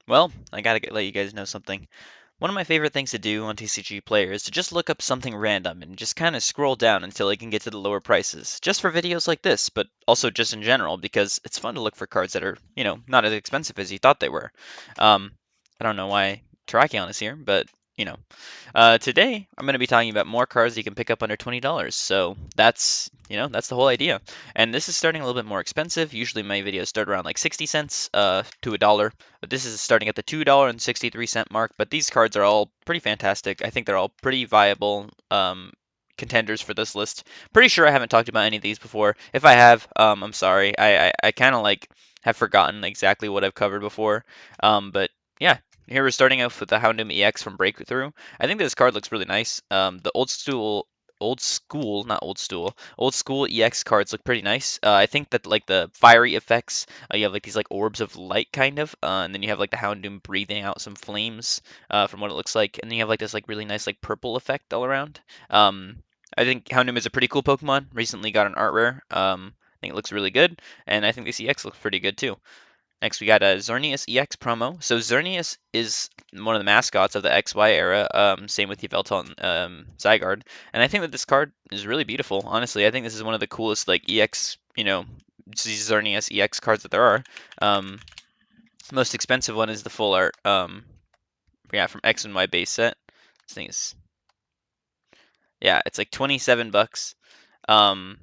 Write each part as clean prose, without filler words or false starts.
Well, I gotta let you guys know something. One of my favorite things to do on TCG Player is to just look up something random and just kind of scroll down until I can get to the lower prices, just for videos like this, but also just in general because it's fun to look for cards that are, not as expensive as you thought they were. Um, I don't know why Terrakion is here, but you know. Today, I'm going to be talking about more cards you can pick up under $20. So that's the whole idea. And this is starting a little bit more expensive. Usually my videos start around like 60 cents to a dollar, but this is starting at the $2.63 mark. But these cards are all pretty fantastic. I think they're all pretty viable contenders for this list. Pretty sure I haven't talked about any of these before. If I have, I'm sorry. I kind of like have forgotten exactly what I've covered before. But yeah, here we're starting off with the Houndoom EX from Breakthrough. I think this card looks really nice. The old school EX cards look pretty nice. I think that like the fiery effects, you have like these like orbs of light kind of, and then you have like the Houndoom breathing out some flames, from what it looks like, and then you have like this like really nice like purple effect all around. I think Houndoom is a pretty cool Pokemon. Recently got an art rare. I think it looks really good, and I think this EX looks pretty good too. Next, we got a Xerneas EX promo. So Xerneas is one of the mascots of the XY era. Same with Yveltal and Zygarde. And I think that this card is really beautiful. Honestly, I think this is one of the coolest like EX, Xerneas EX cards that there are. Um, Most expensive one is the full art. Yeah, from X and Y base set. This thing is, yeah, it's like 27 bucks. Um,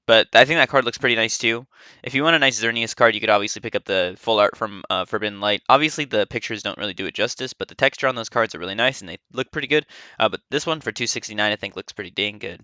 But I think that card looks pretty nice too. If you want a nice Xerneas card, you could obviously pick up the full art from Forbidden Light. Obviously, the pictures don't really do it justice, but the texture on those cards are really nice and they look pretty good. But this one for 269, I think looks pretty dang good.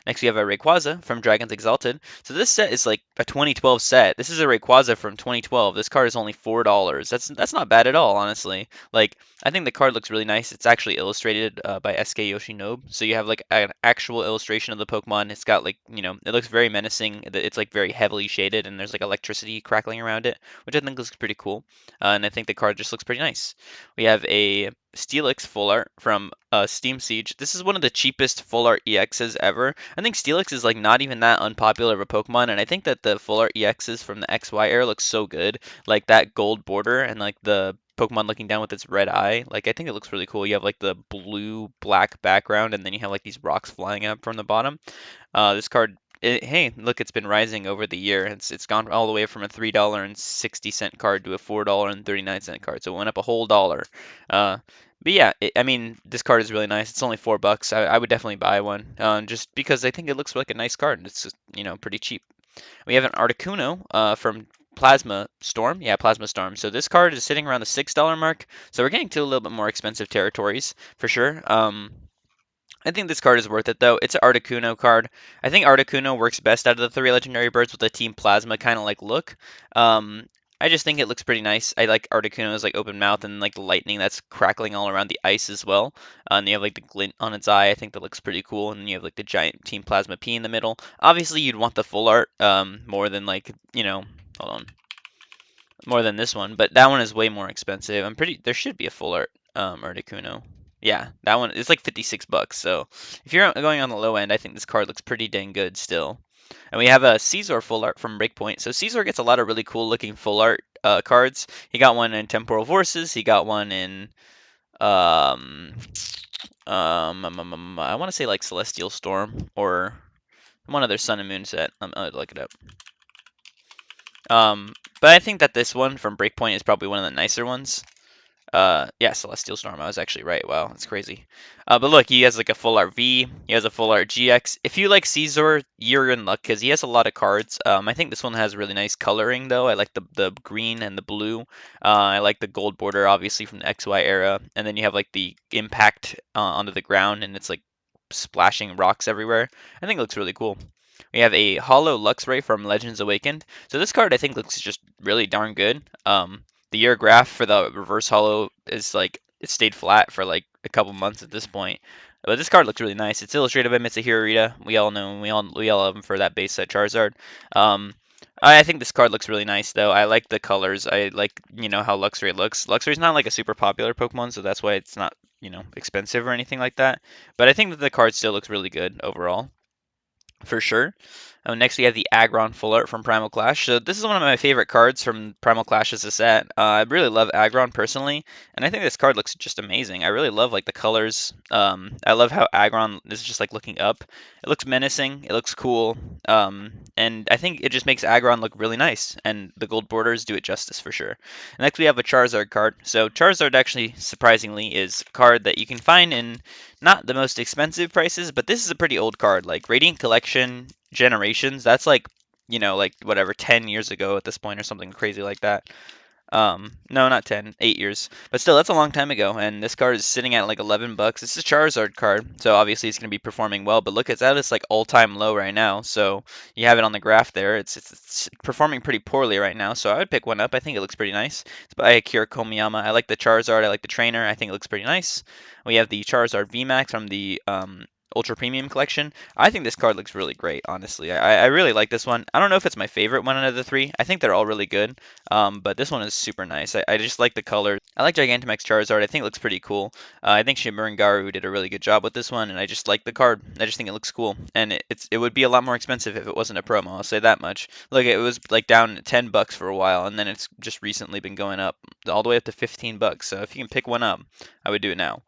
Next, we have a Rayquaza from Dragons Exalted. So this set is like a 2012 set. This is a Rayquaza from 2012. This card is only $4. That's not bad at all, honestly. Like I think the card looks really nice. It's actually illustrated by SK Yoshinobu, so you have like an actual illustration of the Pokemon. It's got like it looks very menacing. It's like very heavily shaded, and there's like electricity crackling around it, which I think looks pretty cool. And I think the card just looks pretty nice. We have a Steelix full art from Steam Siege. This is one of the cheapest full art EXs ever. I think Steelix is like not even that unpopular of a Pokemon, and I think that the full art EXs from the XY era look so good. Like that gold border and like the Pokemon looking down with its red eye. Like I think it looks really cool. You have like the blue black background, and then you have like these rocks flying up from the bottom. This card, hey, look, it's been rising over the year. It's gone all the way from a $3.60 card to a $4.39 card, so it went up a whole dollar. Uh, but yeah, I mean, this card is really nice. It's only $4. I would definitely buy one, just because I think it looks like a nice card. And it's just, pretty cheap. We have an Articuno from Plasma Storm. Yeah, Plasma Storm. So this card is sitting around the $6 mark. So we're getting to a little bit more expensive territories for sure. I think this card is worth it though. It's an Articuno card. I think Articuno works best out of the three legendary birds with a Team Plasma kind of like look. Um, I just think it looks pretty nice. I like Articuno's like open mouth and like the lightning that's crackling all around the ice as well. And you have like the glint on its eye. I think that looks pretty cool. And you have like the giant Team Plasma P in the middle. Obviously, you'd want the full art more than like hold on, more than this one. But that one is way more expensive. There should be a full art Articuno. Yeah, that one is like 56 bucks. So if you're going on the low end, I think this card looks pretty dang good still. And we have a Caesar full art from Breakpoint. So Caesar gets a lot of really cool looking full art cards. He got one in Temporal Forces. He got one in um I want to say like Celestial Storm or one other Sun and Moon set. I'll look it up. But I think that this one from Breakpoint is probably one of the nicer ones. Yeah, Celestial Storm. I was actually right. Wow, that's crazy. But look, he has like a full art V. He has a full art GX. If you like Caesar, you're in luck because he has a lot of cards. I think this one has really nice coloring though. I like the green and the blue. I like the gold border, obviously from the XY era. And then you have like the impact onto the ground, and it's like splashing rocks everywhere. I think it looks really cool. We have a Hollow Luxray from Legends Awakened. So this card I think looks just really darn good. The year graph for the reverse hollow is like it stayed flat for like a couple months at this point. But this card looks really nice. It's illustrated by Mitsuhiro Rita. We all know him. We all love him for that base set Charizard. Um, I think this card looks really nice though. I like the colors. I like how Luxray looks. Luxray's not like a super popular Pokemon, so that's why it's not expensive or anything like that. But I think that the card still looks really good overall for sure. Next, we have the Aggron Full Art from Primal Clash. So this is one of my favorite cards from Primal Clash as a set. I really love Aggron personally, and I think this card looks just amazing. I really love like the colors. I love how Aggron is just like looking up. It looks menacing. It looks cool. And I think it just makes Aggron look really nice, and the gold borders do it justice for sure. Next, we have a Charizard card. So Charizard actually, surprisingly, is a card that you can find in not the most expensive prices, but this is a pretty old card. Like Radiant Collection Generations, that's like, like whatever, 10 years ago at this point or something crazy like that. No, not 10, 8 years. But still, that's a long time ago, and this card is sitting at like 11 bucks. It's a Charizard card, so obviously it's going to be performing well, but look, it's at its like all-time low right now. So you have it on the graph there. It's performing pretty poorly right now, so I would pick one up. I think it looks pretty nice. It's by Akira Komiyama. I like the Charizard. I like the trainer. I think it looks pretty nice. We have the Charizard VMAX from the Ultra Premium Collection. I think this card looks really great, honestly. I really like this one. I don't know if it's my favorite one out of the three. I think they're all really good. But this one is super nice. I just like the colors. I like Gigantamax Charizard. I think it looks pretty cool. I think Shimmering Garu did a really good job with this one, and I just like the card. I just think it looks cool, and it would be a lot more expensive if it wasn't a promo. I'll say that much. Look, it was like down 10 bucks for a while, and then it's just recently been going up all the way up to 15 bucks. So if you can pick one up, I would do it now.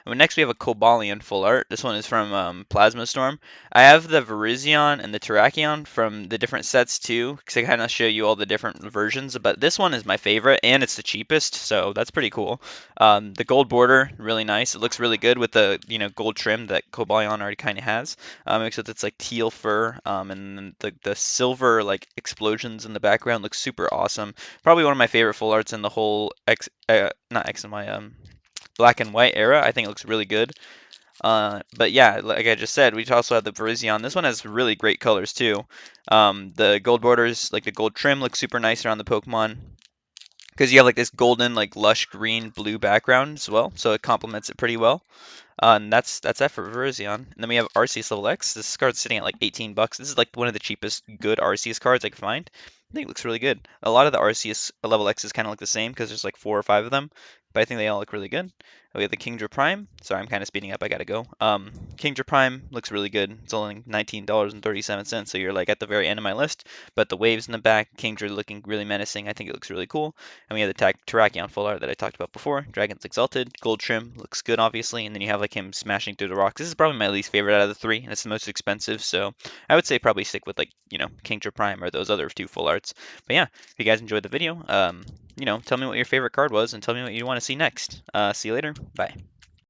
And next we have a Cobalion Full Art. This one is from Plasma Storm. I have the Virizion and the Terrakion from the different sets too, because I kind of show you all the different versions. But this one is my favorite, and it's the cheapest, so that's pretty cool. The gold border, really nice. It looks really good with the gold trim that Cobalion already kind of has. Except it's like teal fur, and then the silver like explosions in the background looks super awesome. Probably one of my favorite full arts in the whole not X and Y black and white era. I think it looks really good. But yeah, like I just said, we also have the Virizion. This one has really great colors too. The gold borders, like the gold trim, looks super nice around the Pokemon because you have like this golden, like lush green blue background as well, so it complements it pretty well. And that's that for Virizion. And then we have Arceus Level X. This card's sitting at like 18 bucks. This is like one of the cheapest good Arceus cards I could find. I think it looks really good. A lot of the Arceus Level X's kind of look the same because there's like 4 or 5 of them, but I think they all look really good. We have the Kingdra Prime. Sorry, I'm kind of speeding up. I gotta go. Kingdra Prime looks really good. It's only $19.37, so you're like at the very end of my list. But the waves in the back, Kingdra looking really menacing. I think it looks really cool. And we have the Terrakion Full Art that I talked about before. Dragon's Exalted. Gold trim looks good, obviously. And then you have like him smashing through the rocks. This is probably my least favorite out of the three, and it's the most expensive. So I would say probably stick with like, Kingdra Prime or those other two full arts. But yeah, if you guys enjoyed the video, tell me what your favorite card was and tell me what you want to see next. See you later. Bye.